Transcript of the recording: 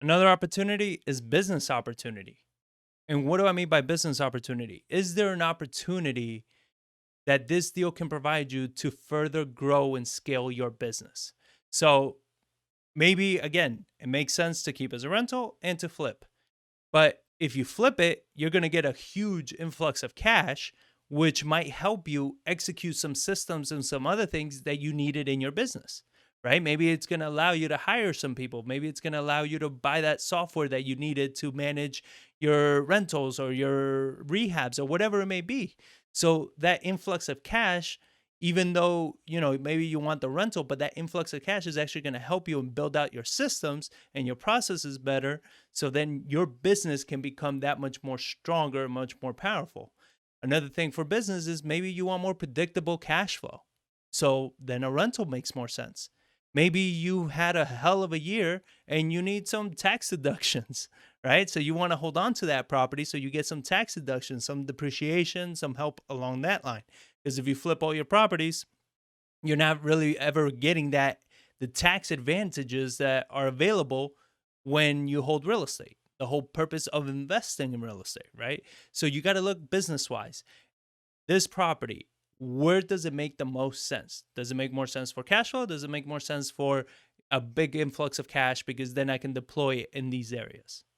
Another opportunity is business opportunity. And what do I mean by business opportunity? Is there an opportunity that this deal can provide you to further grow and scale your business? So maybe again, it makes sense to keep as a rental and to flip. But if you flip it, you're going to get a huge influx of cash, which might help you execute some systems and some other things that you needed in your business, right? Maybe it's going to allow you to hire some people. Maybe it's going to allow you to buy that software that you needed to manage your rentals or your rehabs or whatever it may be. So that influx of cash, even though, maybe you want the rental, but that influx of cash is actually going to help you and build out your systems and your processes better, so then your business can become that much more stronger, much more powerful. Another thing for business is maybe you want more predictable cash flow. So then a rental makes more sense. Maybe you had a hell of a year and you need some tax deductions, right? So you want to hold on to that property so you get some tax deductions, some depreciation, some help along that line. Because if you flip all your properties, you're not really ever getting the tax advantages that are available when you hold real estate. The whole purpose of investing in real estate, right? So you got to look business wise. This property, where does it make the most sense? Does it make more sense for cash flow? Does it make more sense for a big influx of cash? Because then I can deploy it in these areas.